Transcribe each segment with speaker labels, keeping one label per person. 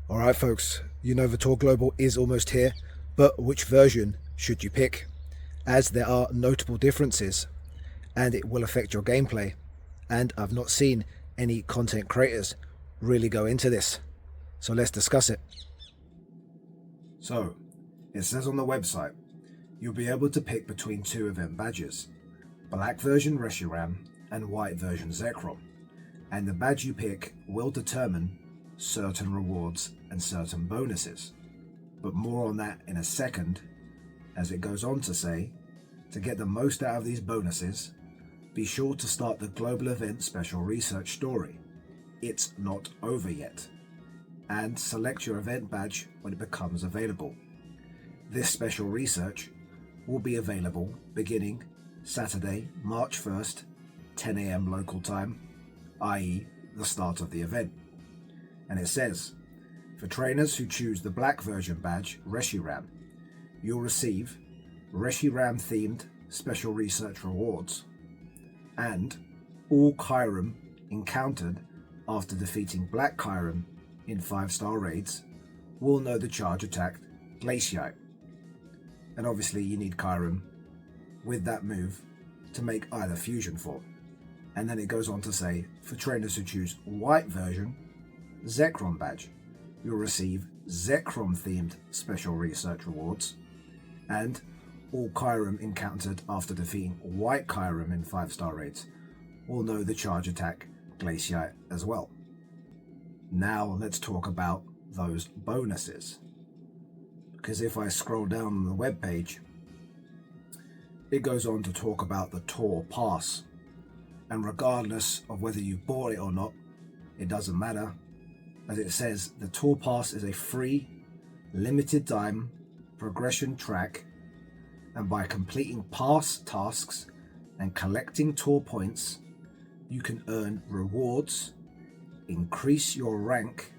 Speaker 1: Alright folks, Unova Tour Global is almost here, but which version should you pick? As there are notable differences, and it will affect your gameplay, and I've not seen any content creators really go into this. So let's discuss it. So, it says on the website, you'll be able to pick between two event badges, black version Reshiram and white version Zekrom, and the badge you pick will determine certain rewards and certain bonuses. But more on that in a second, as it goes on to say, to get the most out of these bonuses, be sure to start the global event special research story. It's not over yet. And select your event badge when it becomes available. This special research will be available beginning Saturday, March 1st, 10 AM local time, i.e. the start of the event. And it says, for trainers who choose the black version badge, Reshiram, you'll receive Reshiram themed special research rewards, and all kyurem encountered after defeating black kyurem in 5-star raids will know the charge attack Glaciate. And obviously you need kyurem with that move to make either fusion form. And then it goes on to say, for trainers who choose white version Zekrom badge, you'll receive Zekrom themed special research rewards, and all kyurem encountered after defeating white kyurem in 5-star raids will know the charge attack Glaciate as well. Now let's talk about those bonuses, because if I scroll down on the web page, it goes on to talk about the Tour Pass, and regardless of whether you bought it or not, it doesn't matter. As it says, the Tour Pass is a free, limited time progression track, and by completing past tasks and collecting tour points, you can earn rewards, increase your rank,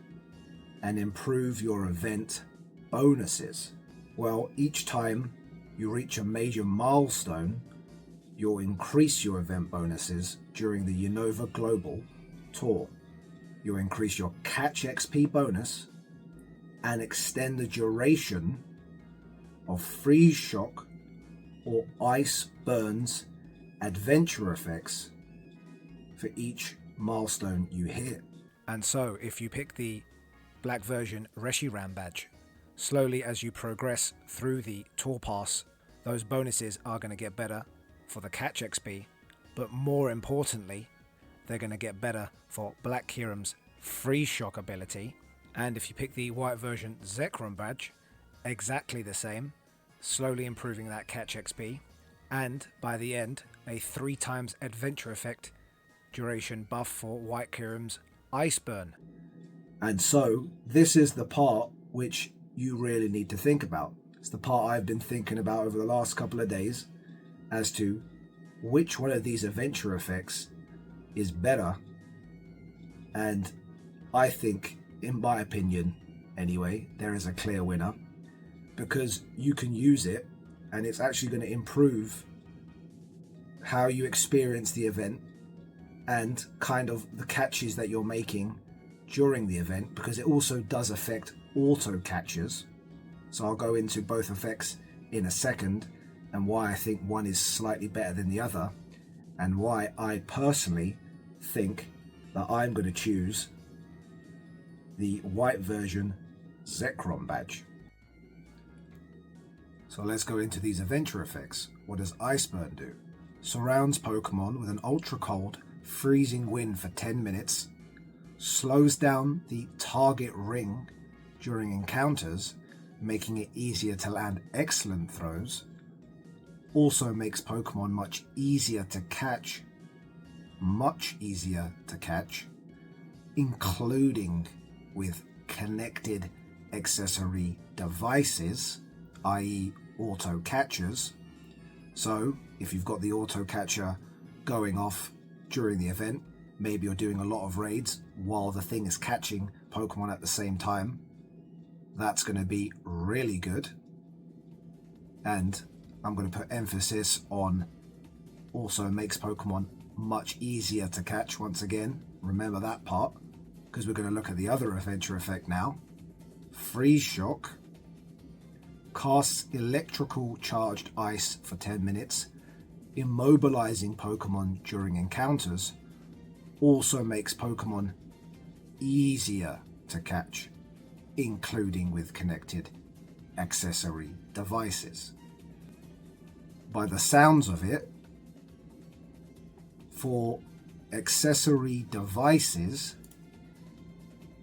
Speaker 1: and improve your event bonuses. Well, each time you reach a major milestone, you'll increase your event bonuses during the Unova Global Tour. You'll increase your catch XP bonus and extend the duration of freeze shock or ice burns adventure effects for each milestone you hit. And so if you pick the black version Reshiram badge, slowly as you progress through the Tour Pass, those bonuses are going to get better for the catch XP, but more importantly, they're going to get better for Black kyurem's freeze shock ability. And if you pick the white version Zekrom badge, exactly the same, slowly improving that catch XP, and by the end, a 3 times adventure effect duration buff for white kyurem's ice burn. And so this is the part which you really need to think about. It's the part I've been thinking about over the last couple of days as to which one of these adventure effects is better. And I think, in my opinion anyway, there is a clear winner, because you can use it and it's actually going to improve how you experience the event and kind of the catches that you're making during the event, because it also does affect auto catches. So I'll go into both effects in a second and why I think one is slightly better than the other, and why I personally think that I'm going to choose the white version Zekrom badge. So let's go into these adventure effects. What does Iceburn do? Surrounds Pokemon with an ultra cold, freezing wind for 10 minutes, slows down the target ring during encounters, making it easier to land excellent throws, also makes Pokemon much easier to catch, including with connected accessory devices, i.e. auto catchers. So if you've got the auto catcher going off during the event, maybe you're doing a lot of raids while the thing is catching Pokemon at the same time, that's going to be really good. And I'm going to put emphasis on also makes Pokemon much easier to catch once again. Remember that part, because we're going to look at the other adventure effect now. Freeze Shock casts electrical charged ice for 10 minutes, immobilizing Pokemon during encounters, also makes Pokemon easier to catch, including with connected accessory devices. By the sounds of it, for accessory devices,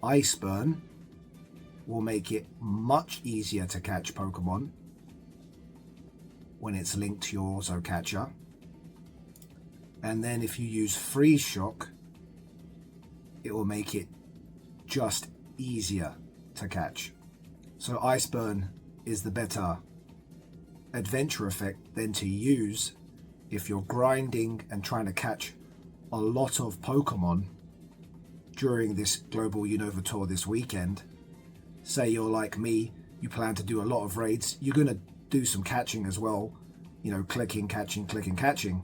Speaker 1: Ice Burn will make it much easier to catch Pokemon when it's linked to your auto catcher. And then if you use Freeze Shock, it will make it just easier to catch. So Ice Burn is the better adventure effect than to use if you're grinding and trying to catch a lot of Pokemon during this global Unova Tour this weekend. Say you're like me, you plan to do a lot of raids, you're going to do some catching as well, you know, clicking, catching.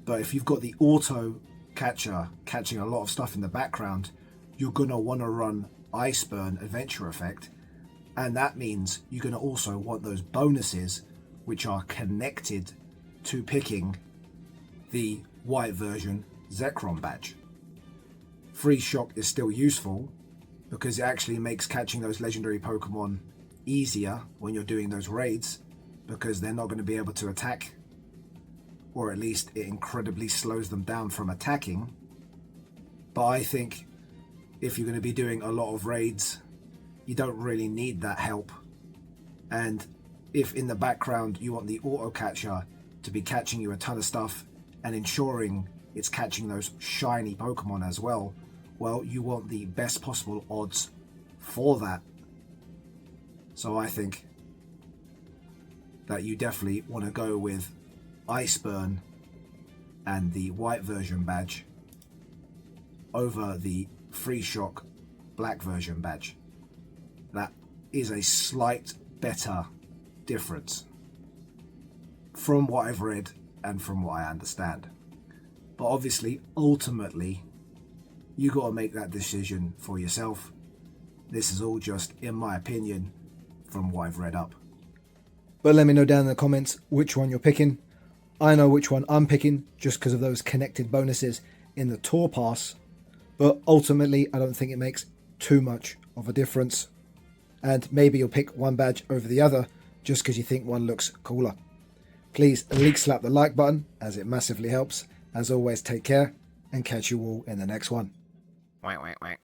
Speaker 1: But if you've got the auto catcher catching a lot of stuff in the background, you're going to want to run Ice Burn Adventure Effect, and that means you're going to also want those bonuses which are connected to picking the white version Zekrom badge. Freeze Shock is still useful because it actually makes catching those legendary Pokemon easier when you're doing those raids, because they're not going to be able to attack, or at least it incredibly slows them down from attacking. But I think if you're going to be doing a lot of raids, you don't really need that help. And if in the background you want the auto catcher to be catching you a ton of stuff and ensuring it's catching those shiny Pokemon as well, well, you want the best possible odds for that. So I think that you definitely want to go with Ice Burn and the white version badge over the Freeze Shock black version badge. That is a slight better difference from what I've read and from what I understand. But obviously, ultimately, you got to make that decision for yourself. This is all just, in my opinion, from what I've read up. But let me know down in the comments which one you're picking. I know which one I'm picking just because of those connected bonuses in the Tour Pass. But ultimately, I don't think it makes too much of a difference. And maybe you'll pick one badge over the other just because you think one looks cooler. Please leak slap the like button as it massively helps. As always, take care and catch you all in the next one.
Speaker 2: Wait.